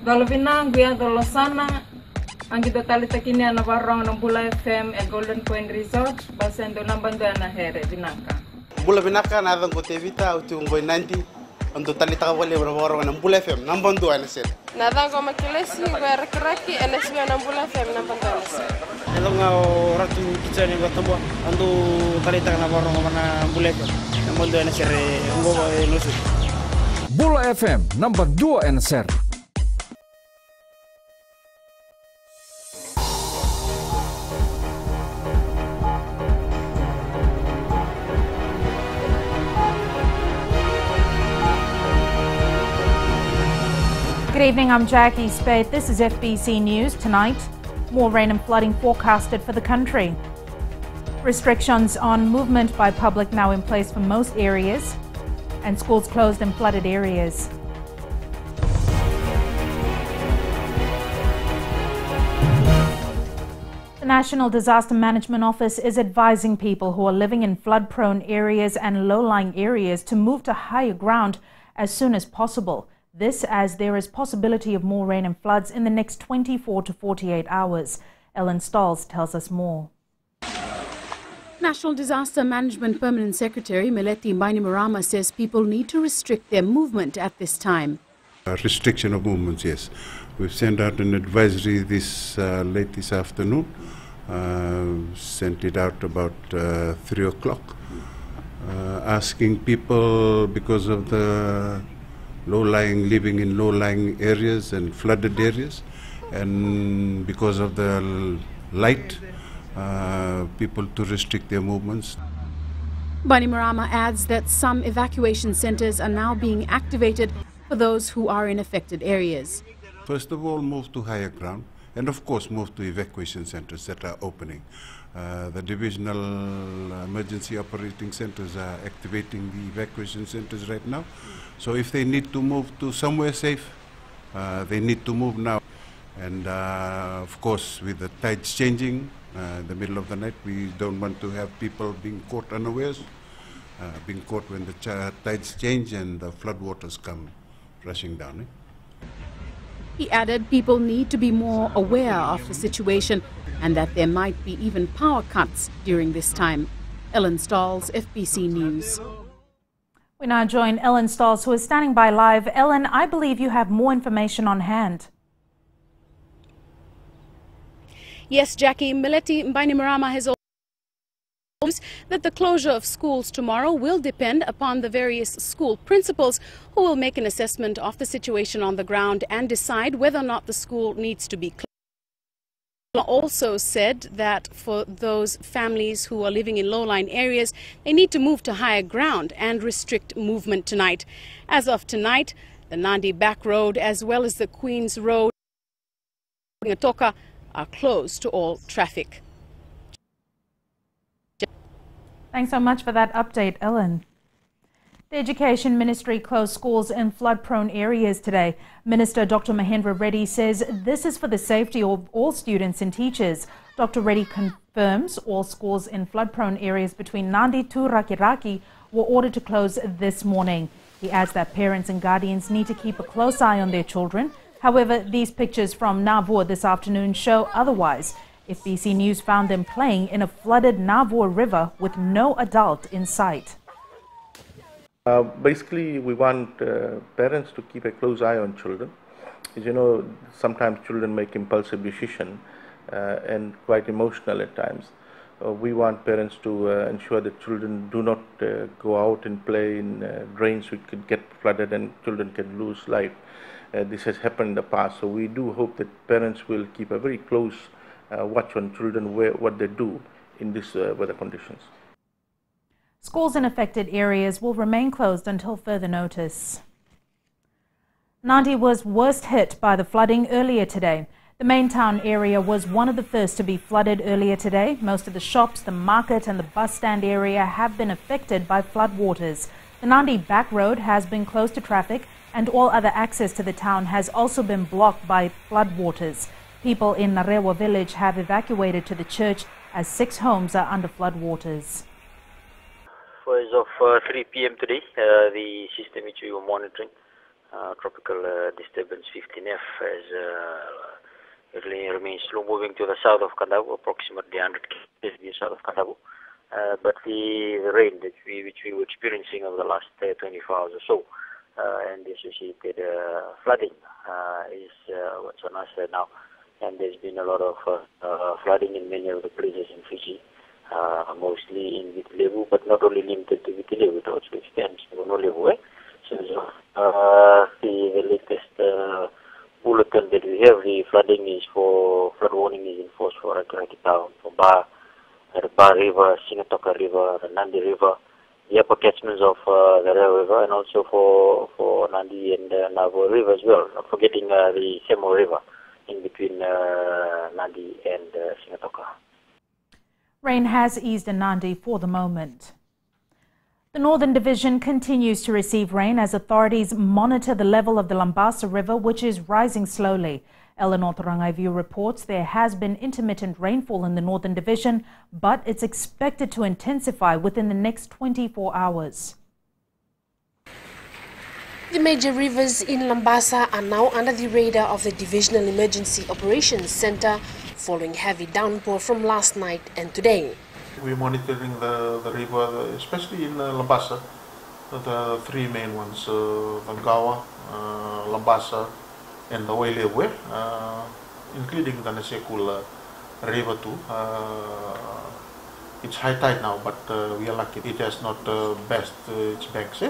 Galovina guia golosana angito talita kini ana barong ng Bula FM e Golden Point Resort basendo nambando ana here binaka. Bula binaka na adang kutevita utunggoy 90 ando talita wale barong ng Bula FM nambando ana sel. Nada ko makilesi berkeraki NSB ng Bula FM nambando ana sel. Elong ratu kitsani batabo ando talita na barong ng Bula FM nambando ana sel ngo lusu. Bula FM number 2 NSR. Good evening, I'm Jackie Spade. This is FBC News. Tonight, more rain and flooding forecasted for the country. Restrictions on movement by public now in place for most areas, and schools closed in flooded areas. The National Disaster Management Office is advising people who are living in flood-prone areas and low-lying areas to move to higher ground as soon as possible. This as there is possibility of more rain and floods in the next 24 to 48 hours. Ellen Stahls tells us more. National Disaster Management Permanent Secretary Meleti Bainimarama says people need to restrict their movement at this time. Restriction of movements, yes. We've sent out an advisory late this afternoon. Sent it out about 3 o'clock, asking people because of the living in low-lying areas and flooded areas, and because of the light, people to restrict their movements. Bainimarama adds that some evacuation centers are now being activated for those who are in affected areas. First of all, move to higher ground, and of course move to evacuation centers that are opening. The divisional emergency operating centers are activating the evacuation centers right now. So if they need to move to somewhere safe, they need to move now. And of course, with the tides changing in the middle of the night, we don't want to have people being caught unawares, being caught when the tides change and the floodwaters come rushing down. He added people need to be more aware of the situation and that there might be even power cuts during this time. Ellen Stahls, FBC News. We now join Ellen Stahls, who is standing by live. Ellen, I believe you have more information on hand. Yes, Jackie, Meleti Bainimarama has also that the closure of schools tomorrow will depend upon the various school principals who will make an assessment of the situation on the ground and decide whether or not the school needs to be closed. Also said that for those families who are living in low-lying areas, they need to move to higher ground and restrict movement tonight. As of tonight, the Nandi Back Road as well as the Queen's Road Ngatoka are closed to all traffic. Thanks so much for that update, Ellen. The Education Ministry closed schools in flood-prone areas today. Minister Dr. Mahendra Reddy says this is for the safety of all students and teachers. Dr. Reddy confirms all schools in flood-prone areas between Nandi to Rakiraki were ordered to close this morning. He adds that parents and guardians need to keep a close eye on their children. However, these pictures from Navur this afternoon show otherwise. FBC News found them playing in a flooded Navur River with no adult in sight. Basically, we want parents to keep a close eye on children. As you know, sometimes children make impulsive decisions and quite emotional at times. We want parents to ensure that children do not go out and play in drains which could get flooded and children can lose life. This has happened in the past, so we do hope that parents will keep a very close watch on children, what they do in these weather conditions. Schools in affected areas will remain closed until further notice. Nandi was worst hit by the flooding earlier today. The main town area was one of the first to be flooded earlier today. Most of the shops, the market and the bus stand area have been affected by floodwaters. The Nandi Back Road has been closed to traffic and all other access to the town has also been blocked by floodwaters. People in Narewa village have evacuated to the church as 6 homes are under floodwaters. As of 3 p.m. today, the system which we were monitoring tropical disturbance 15F remains slow moving to the south of Kadabu, approximately 100 km south of Kadabu. But the rain which we were experiencing over the last 24 hours or so, and the associated flooding is what's on us right now. And there's been a lot of flooding in many of the places in Fiji, mostly in Vitilevu, but not only limited to Vitilevu, it also extends to Nolevu. So the latest bulletin that we have, the flood warning is in force for Rakaraki Town, for the Bar River, Singatoka River, the Nandi River, the upper catchments of the Rail River, and also for Nandi and Navo River as well, not forgetting the Semo River in between Nandi and Singatoka. Rain has eased in Nandi for the moment. The Northern Division continues to receive rain as authorities monitor the level of the Lambasa River, which is rising slowly. Eleanor Tarangaivu reports there has been intermittent rainfall in the Northern Division, but it's expected to intensify within the next 24 hours. The major rivers in Lambasa are now under the radar of the Divisional Emergency Operations Center following heavy downpour from last night and today. We're monitoring the river, especially in Lambasa, the three main ones, Vangawa, Lambasa, and the Wailewe, including the Nasekul River too. It's high tide now, but we are lucky it has not burst its banks.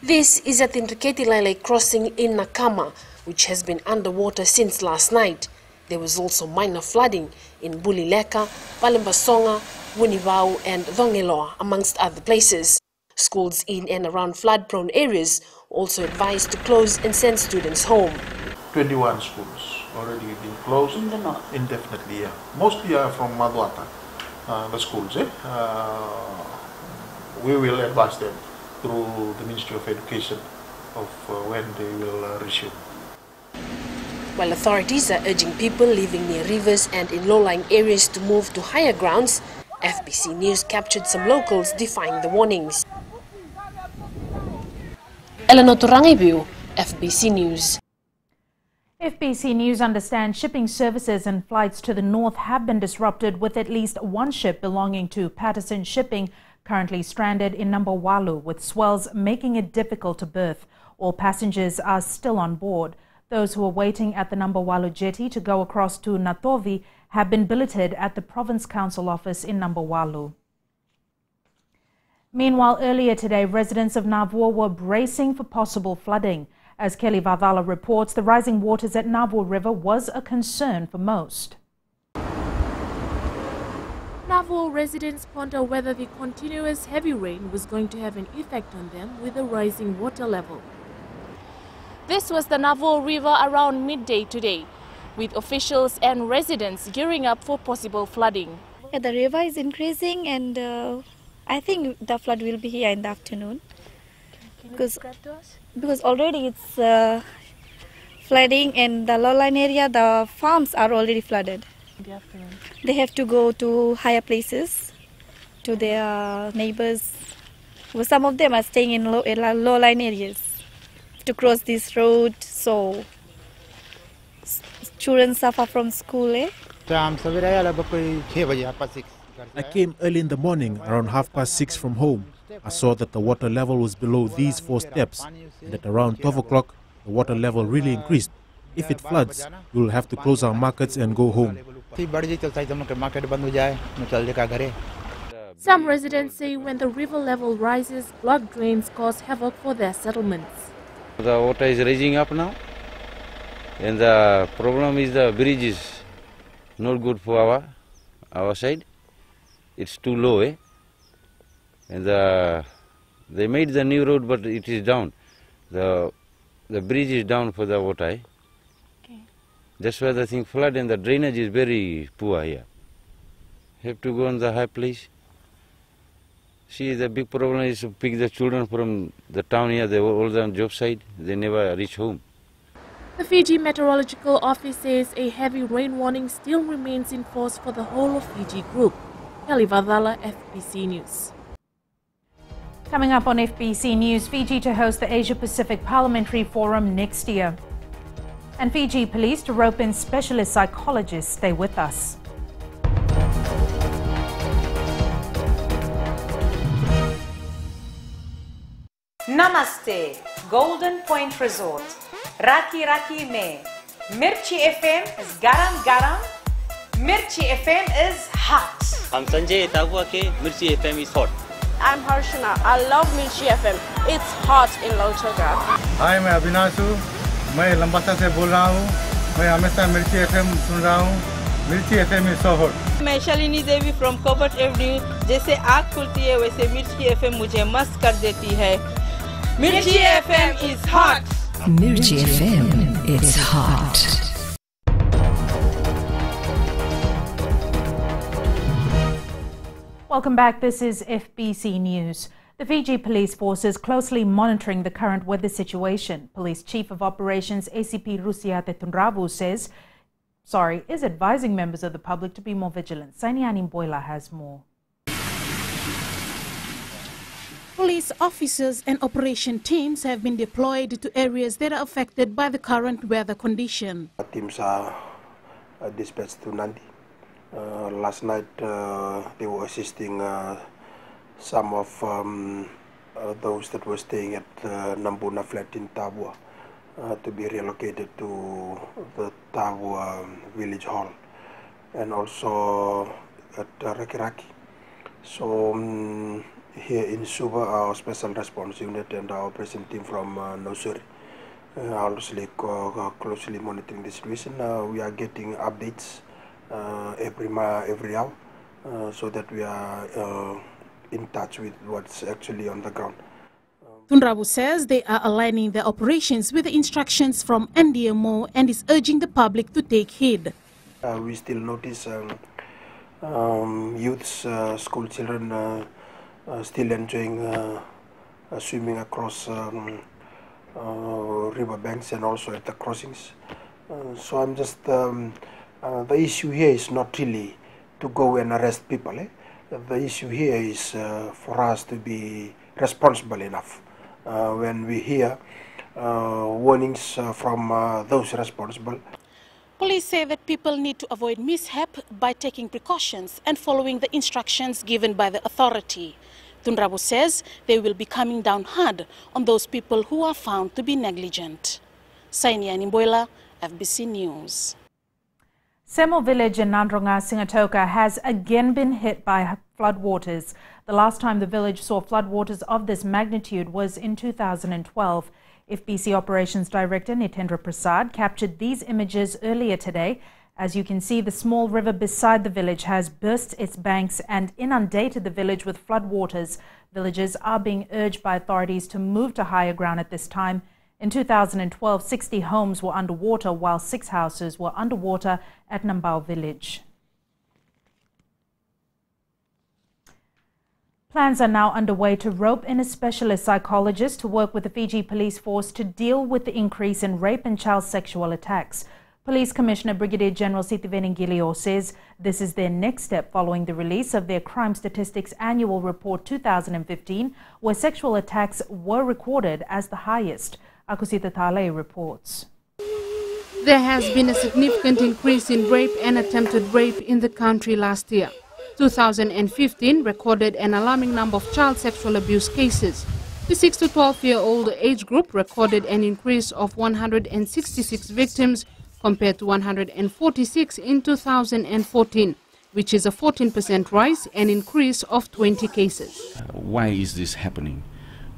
This is at the Nriketilele crossing in Nakama, which has been underwater since last night. There was also minor flooding in Bulileka, Palembasonga, Wunivau and Dhongeloa, amongst other places. Schools in and around flood-prone areas also advised to close and send students home. 21 schools already been closed. In the north? Indefinitely, yeah. Mostly are from Maduata, the schools. We will advise them through the Ministry of Education of when they will resume. While authorities are urging people living near rivers and in low-lying areas to move to higher grounds, FBC News captured some locals defying the warnings. Eleanor Tarangaivu, FBC News. FBC News understands shipping services and flights to the north have been disrupted, with at least one ship belonging to Patterson Shipping currently stranded in Nambawalu, with swells making it difficult to berth. All passengers are still on board. Those who are waiting at the Nambawalu jetty to go across to Natovi have been billeted at the Province Council office in Nambawalu. Meanwhile, earlier today, residents of Navua were bracing for possible flooding. As Kelly Vavala reports, the rising waters at Navua River was a concern for most. Navua residents ponder whether the continuous heavy rain was going to have an effect on them with the rising water level. This was the Navua River around midday today, with officials and residents gearing up for possible flooding. Yeah, the river is increasing, and I think the flood will be here in the afternoon. Because already it's flooding in the lowline area, the farms are already flooded. They have to go to higher places, to their neighbors. Well, some of them are staying in lowline areas to cross this road, so children suffer from school. I came early in the morning, around 6:30 from home. I saw that the water level was below these 4 steps, and at around 12 o'clock, the water level really increased. If it floods, we will have to close our markets and go home. Some residents say when the river level rises, blocked drains cause havoc for their settlements. The water is rising up now, and the problem is the bridge is not good for our side. It's too low, and they made the new road, but it is down. The bridge is down for the water. Okay. That's why the thing flood, and the drainage is very poor here. Have to go on the high place. See, the big problem is to pick the children from the town here. They were all on job site. They never reach home. The Fiji Meteorological Office says a heavy rain warning still remains in force for the whole of Fiji Group. Kelly Vadala, FBC News. Coming up on FBC News, Fiji to host the Asia-Pacific Parliamentary Forum next year. And Fiji police to rope in specialist psychologists. Stay with us. Namaste, Golden Point Resort. Raki Raki Me. Mirchi FM is garam garam. Mirchi FM is hot. I'm Sanjay Tabuake. Mirchi FM is hot. I'm Harshana. I love Mirchi FM. It's hot in Lautoka. Hi, मैं अविनाश हूँ. मैं लंबासा से बोल रहा हूँ. मैं हमेशा मिर्ची FM सुन रहा हूँ. मिर्ची FM is so hot. मैं शालिनी देवी from Covert Avenue. जैसे आग खुलती है वैसे मिर्ची FM मुझे मस्त कर देती है. मिर्ची FM is hot. Mirchi FM, it's hot. Welcome back. This is FBC News. The Fiji Police Force is closely monitoring the current weather situation. Police Chief of Operations ACP Rusiate Tunravu is advising members of the public to be more vigilant. Sainiani Boila has more. Police officers and operation teams have been deployed to areas that are affected by the current weather condition. Teams are dispatched to Nandi. Last night they were assisting some of those that were staying at Nambuna flat in Tabua to be relocated to the Tabua village hall and also at Rakiraki. So here in Suba, our special response unit and our operation team from Nosuri are also closely monitoring the situation. We are getting updates every hour so that we are in touch with what's actually on the ground. Tunrabu says they are aligning their operations with the instructions from NDMO and is urging the public to take heed. We still notice youths, school children still enjoying swimming across river banks and also at the crossings. So I'm just the issue here is not really to go and arrest people. The issue here is for us to be responsible enough. When we hear warnings from those responsible. Police say that people need to avoid mishap by taking precautions and following the instructions given by the authority. Tunrabu says they will be coming down hard on those people who are found to be negligent. Sainiani Boila, FBC News. Semo village in Nandronga, Singatoka has again been hit by floodwaters. The last time the village saw floodwaters of this magnitude was in 2012. FBC Operations Director Nitendra Prasad captured these images earlier today. As you can see, the small river beside the village has burst its banks and inundated the village with floodwaters. Villagers are being urged by authorities to move to higher ground at this time. In 2012, 60 homes were underwater, while 6 houses were underwater at Nambao village. Plans are now underway to rope in a specialist psychologist to work with the Fiji Police Force to deal with the increase in rape and child sexual attacks. Police Commissioner Brigadier General Sitiveni Gilio says this is their next step following the release of their Crime Statistics Annual Report 2015, where sexual attacks were recorded as the highest. Akusita Tale reports. There has been a significant increase in rape and attempted rape in the country last year. 2015 recorded an alarming number of child sexual abuse cases. The 6 to 12-year-old age group recorded an increase of 166 victims compared to 146 in 2014, which is a 14% rise, an increase of 20 cases. Why is this happening?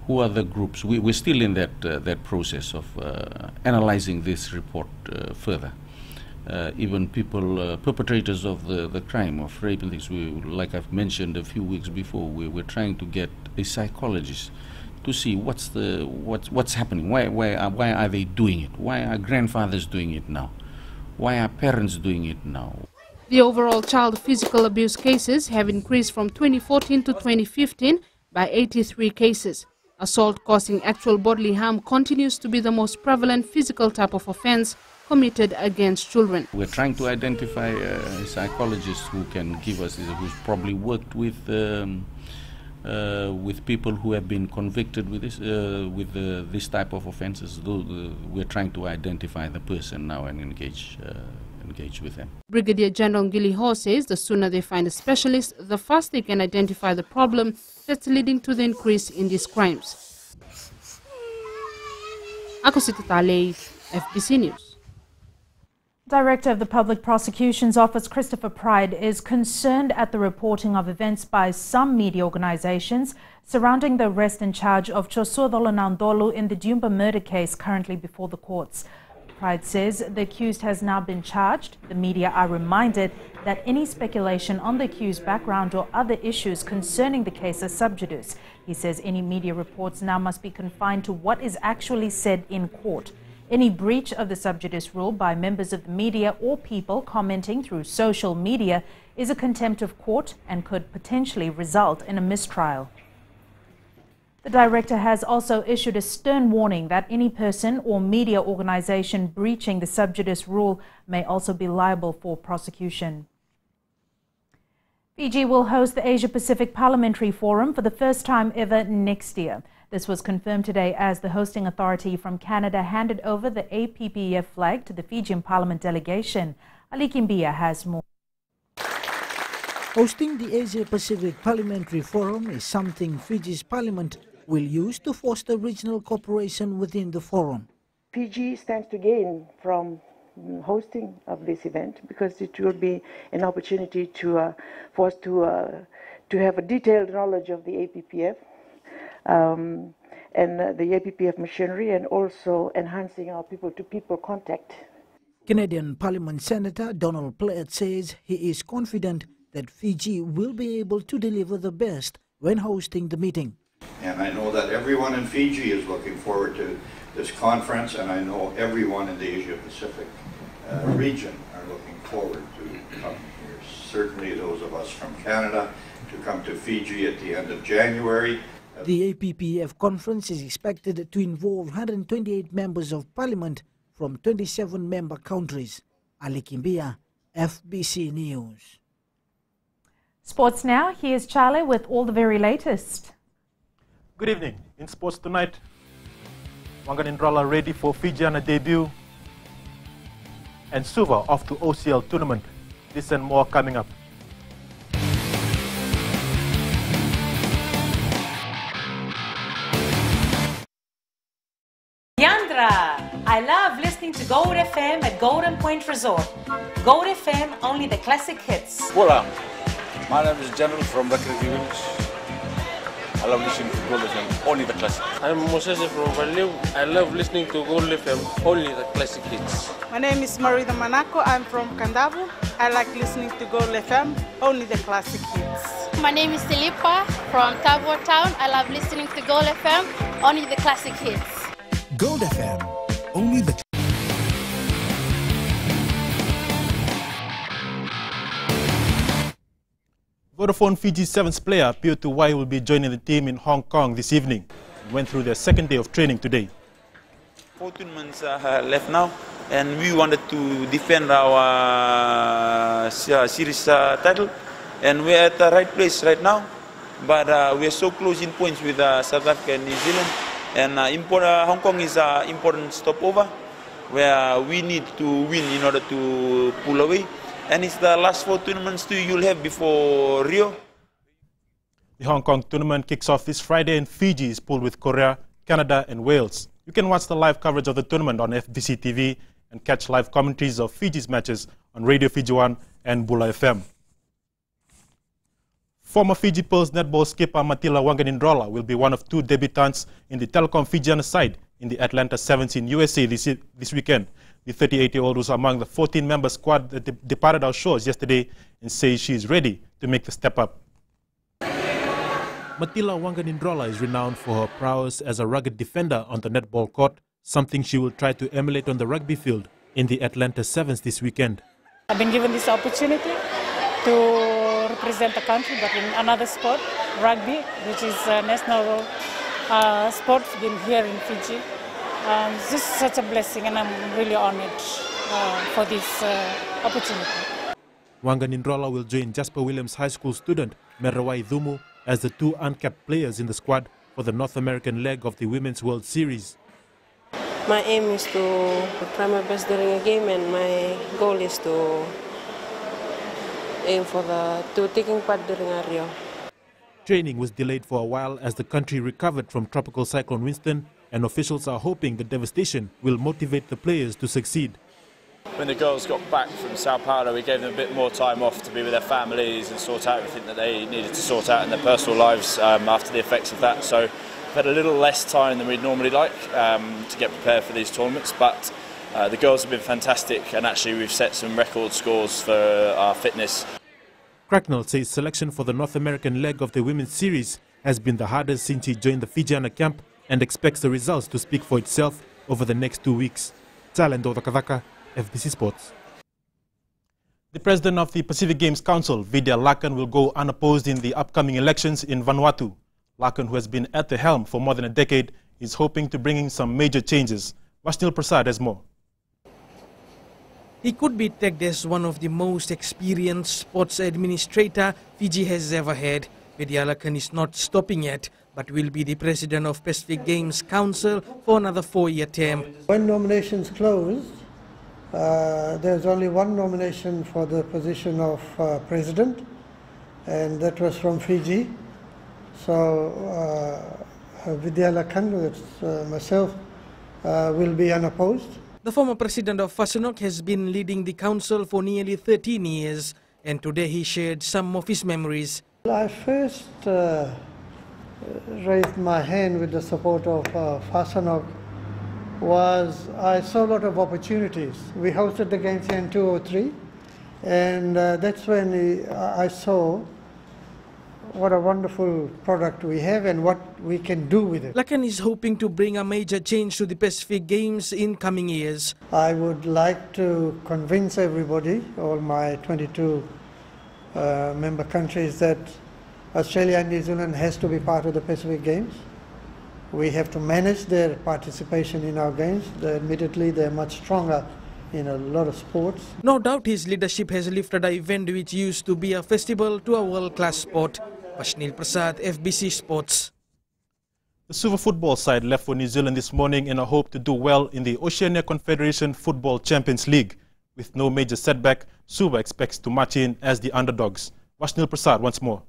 Who are the groups? We're still in that process of analyzing this report further. Even people, perpetrators of the crime of rape and things, like I've mentioned a few weeks before, we're trying to get a psychologist to see what's happening. Why are they doing it? Why are grandfathers doing it now? Why are parents doing it now? The overall child physical abuse cases have increased from 2014 to 2015 by 83 cases. Assault causing actual bodily harm continues to be the most prevalent physical type of offense committed against children. We're trying to identify a psychologist who can give us, who's probably worked with with people who have been convicted with this type of offences. We're trying to identify the person now and engage with them. Brigadier General Ngili Ho says the sooner they find a specialist, the faster they can identify the problem that's leading to the increase in these crimes. Ako si Tutalei, FBC News. Director of the Public Prosecution's Office, Christopher Pride, is concerned at the reporting of events by some media organizations surrounding the arrest and charge of Chosodolo Nandolo in the Dumba murder case currently before the courts. Pride says the accused has now been charged. The media are reminded that any speculation on the accused's background or other issues concerning the case are sub judice. He says any media reports now must be confined to what is actually said in court. Any breach of the sub judice rule by members of the media or people commenting through social media is a contempt of court and could potentially result in a mistrial. The director has also issued a stern warning that any person or media organization breaching the sub judice rule may also be liable for prosecution. Fiji will host the Asia-Pacific Parliamentary Forum for the first time ever next year. This was confirmed today as the hosting authority from Canada handed over the APPF flag to the Fijian Parliament delegation. Ali Kimbia has more. Hosting the Asia-Pacific Parliamentary Forum is something Fiji's Parliament will use to foster regional cooperation within the forum. Fiji stands to gain from hosting of this event because it will be an opportunity for us to have a detailed knowledge of the APPF and the APPF machinery, and also enhancing our people-to-people contact. Canadian Parliament Senator Donald Platt says he is confident that Fiji will be able to deliver the best when hosting the meeting. And I know that everyone in Fiji is looking forward to this conference, and I know everyone in the Asia-Pacific region are looking forward to coming here. Certainly those of us from Canada to come to Fiji at the end of January. The APPF conference is expected to involve 128 members of parliament from 27 member countries. Ali Kimbia, FBC News. Sports now. Here's Charlie with all the very latest. Good evening. In sports tonight, Wanganindrola ready for Fijiana debut, and Suva off to OCL tournament. This and more coming up. Yandra, I love listening to Gold FM at Golden Point Resort. Gold FM, only the classic hits. Hola, my name is General from Rakiriki Village. I love listening to Gold FM, only the classic. I'm Moses from Valeu. I love listening to Gold FM, only the classic hits. My name is Marida Manako. I'm from Kandavu. I like listening to Gold FM, only the classic hits. My name is Tilipa from Tavo Town. I love listening to Gold FM, only the classic hits. Gold FM, only the... Vodafone Fiji's 7th player, Pio Tuwai, will be joining the team in Hong Kong this evening. He went through their second day of training today. 14 months left now, and we wanted to defend our series title, and we're at the right place right now, but we're so close in points with South Africa and New Zealand, and Hong Kong is an important stopover where we need to win in order to pull away, and it's the last 4 tournaments you'll have before Rio. The Hong Kong tournament kicks off this Friday, and Fiji is pooled with Korea, Canada and Wales. You can watch the live coverage of the tournament on FBC TV and catch live commentaries of Fiji's matches on Radio Fiji 1 and Bula FM. Former Fiji Pearls netball skipper Matila Wanganindrola will be one of 2 debutants in the Telecom Fijiana side in the Atlanta Sevens in USA this weekend. The 38-year-old was among the 14-member squad that departed our shores yesterday and says she is ready to make the step up. Matila Wanganindrola is renowned for her prowess as a rugged defender on the netball court, something she will try to emulate on the rugby field in the Atlanta Sevens this weekend. I've been given this opportunity to represent the country, but in another sport, rugby, which is a national sport here in Fiji. This is such a blessing, and I'm really honored for this opportunity. Wanganindrola will join Jasper Williams High School student Merawai Dhumu as the two uncapped players in the squad for the North American leg of the Women's World Series. My aim is to try my best during a game, and my goal is to aim for taking part during a Rio. Training was delayed for a while as the country recovered from Tropical Cyclone Winston, and officials are hoping the devastation will motivate the players to succeed. When the girls got back from Sao Paulo, we gave them a bit more time off to be with their families and sort out everything that they needed to sort out in their personal lives after the effects of that. So we've had a little less time than we'd normally like to get prepared for these tournaments, but the girls have been fantastic, and actually we've set some record scores for our fitness. Cracknell says selection for the North American leg of the Women's Series has been the hardest since he joined the Fijiana camp, and expects the results to speak for itself over the next 2 weeks. Talendo Takavaka, FBC Sports. The president of the Pacific Games Council, Vidya Lakan, will go unopposed in the upcoming elections in Vanuatu. Lakan, who has been at the helm for more than a decade, is hoping to bring in some major changes. Vashnil Prasad has more. He could be tagged as one of the most experienced sports administrator Fiji has ever had. Vidya Lakan is not stopping yet, but will be the president of Pacific Games Council for another 4-year term. When nominations closed, there's only one nomination for the position of president, and that was from Fiji. So Vidya Lakan, that's myself, will be unopposed. The former president of Fasanok has been leading the council for nearly 13 years, and today he shared some of his memories. I first raised my hand with the support of Fasanok was I saw a lot of opportunities. We hosted the games here in 2003, and that's when I saw what a wonderful product we have and what we can do with it. Lakan is hoping to bring a major change to the Pacific Games in coming years. I would like to convince everybody, all my 22 member countries, that Australia and New Zealand has to be part of the Pacific Games. We have to manage their participation in our games. Admittedly, they're much stronger in a lot of sports. No doubt his leadership has lifted an event which used to be a festival to a world-class sport. Vashnil Prasad, FBC Sports. The Suva football side left for New Zealand this morning in a hope to do well in the Oceania Confederation Football Champions League. With no major setback, Suva expects to march in as the underdogs. Vashnil Prasad once more.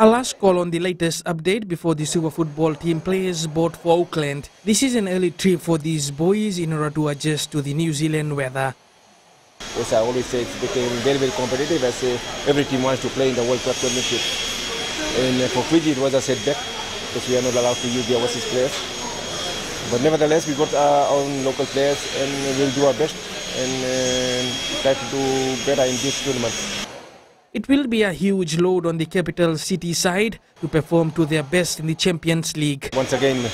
A last call on the latest update before the Suva football team players board for Auckland. This is an early trip for these boys in order to adjust to the New Zealand weather. As I always say, it's becoming very, very competitive as every team wants to play in the World Cup Championship. And for Fiji, it was a setback because we are not allowed to use the overseas players. But nevertheless, we got our own local players and we'll do our best and try to do better in this tournament. It will be a huge load on the capital city side to perform to their best in the Champions League. Once again,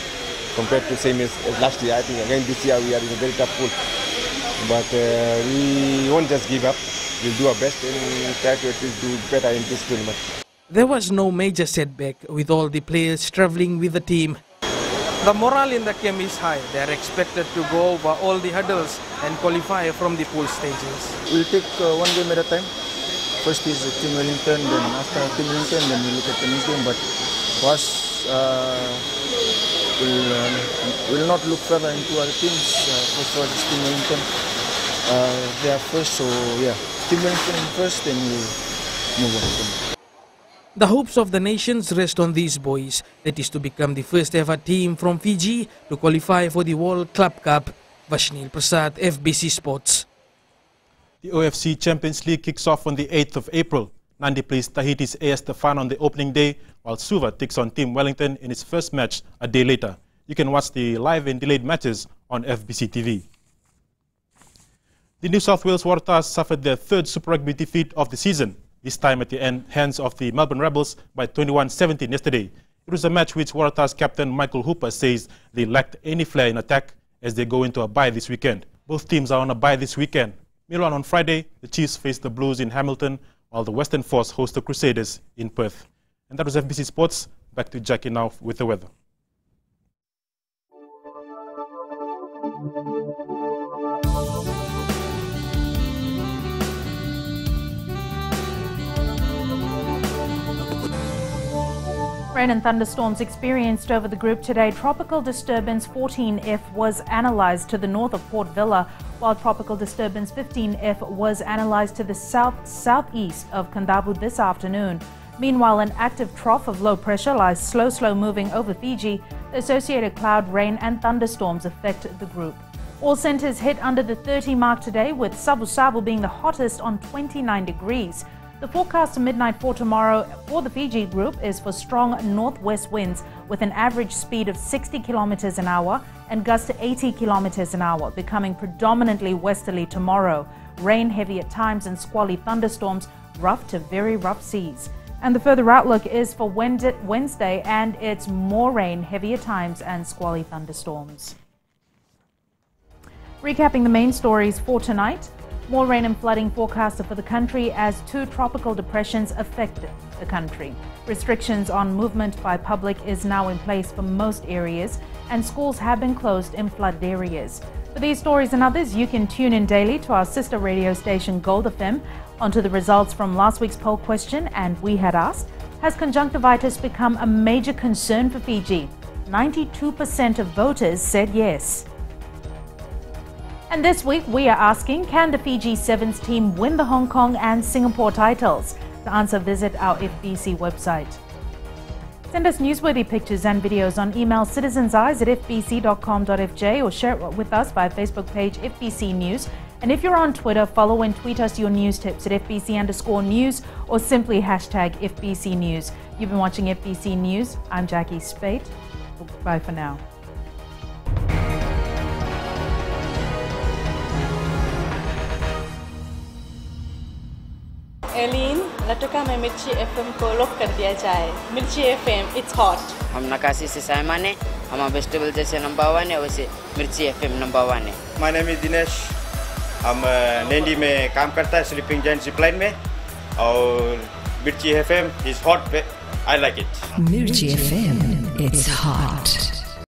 compared to same as last year, I think again this year we are in a very tough pool. But we won't just give up. We'll do our best and try to at least do better in this tournament. There was no major setback with all the players travelling with the team. The morale in the camp is high. They are expected to go over all the hurdles and qualify from the pool stages. We'll take one game at a time. First is Team Wellington, then after Team Wellington, then we look at the next game. But for us, we'll not look further into other teams. First for Team Wellington, they are first, so yeah, Team Wellington first, then we'll move on. The hopes of the nations rest on these boys. That is to become the first ever team from Fiji to qualify for the World Club Cup. Vashnil Prasad, FBC Sports. The OFC Champions League kicks off on the 8th of April. Nandi plays Tahiti's AS Stefan on the opening day, while Suva takes on Team Wellington in its first match a day later. You can watch the live and delayed matches on FBC TV. The New South Wales Waratahs suffered their third Super Rugby defeat of the season, this time at the hands of the Melbourne Rebels by 21-17 yesterday. It was a match which Waratahs captain Michael Hooper says they lacked any flair in attack as they go into a bye this weekend. Both teams are on a bye this weekend. Meanwhile, on Friday, the Chiefs face the Blues in Hamilton, while the Western Force host the Crusaders in Perth. And that was FBC Sports. Back to Jackie now with the weather. Rain and thunderstorms experienced over the group today. Tropical disturbance 14F was analysed to the north of Port Vila, while tropical disturbance 15F was analysed to the southeast of Kandavu this afternoon. Meanwhile, an active trough of low pressure lies slow moving over Fiji. The associated cloud, rain and thunderstorms affect the group. All centres hit under the 30 mark today, with Sabu Sabu being the hottest on 29 degrees. The forecast to midnight for tomorrow for the Fiji group is for strong northwest winds with an average speed of 60 kilometers an hour and gusts to 80 kilometers an hour, becoming predominantly westerly tomorrow. Rain heavy at times and squally thunderstorms, rough to very rough seas. And the further outlook is for Wednesday, and it's more rain, heavy at times and squally thunderstorms. Recapping the main stories for tonight. More rain and flooding forecasted for the country as 2 tropical depressions affected the country. Restrictions on movement by public is now in place for most areas, and schools have been closed in flooded areas. For these stories and others, you can tune in daily to our sister radio station Gold FM. Onto the results from last week's poll question, and we had asked, has conjunctivitis become a major concern for Fiji? 92% of voters said yes. And this week we are asking, can the Fiji Sevens team win the Hong Kong and Singapore titles? To answer, visit our FBC website. Send us newsworthy pictures and videos on email citizenseyes@fbc.com.fj or share it with us via Facebook page FBC News. And if you're on Twitter, follow and tweet us your news tips at FBC_news or simply hashtag FBC News. You've been watching FBC News. I'm Jackie Spate. Bye for now. एलिन लटका में मिर्ची FM को lock कर दिया जाए। मिर्ची FM it's hot. हम नकाशी से साइमन है, हम वेजिटेबल जैसे नंबर 1 है, वैसे मिर्ची एफएम नंबर 1 है। माय नेम इज दिनेश, हम नैंडी में काम करता है, स्लीपिंग जायंट जिपलाइन में, और मिर्ची FM is hot, I like it. मिर्ची एफएम इट्स हॉट।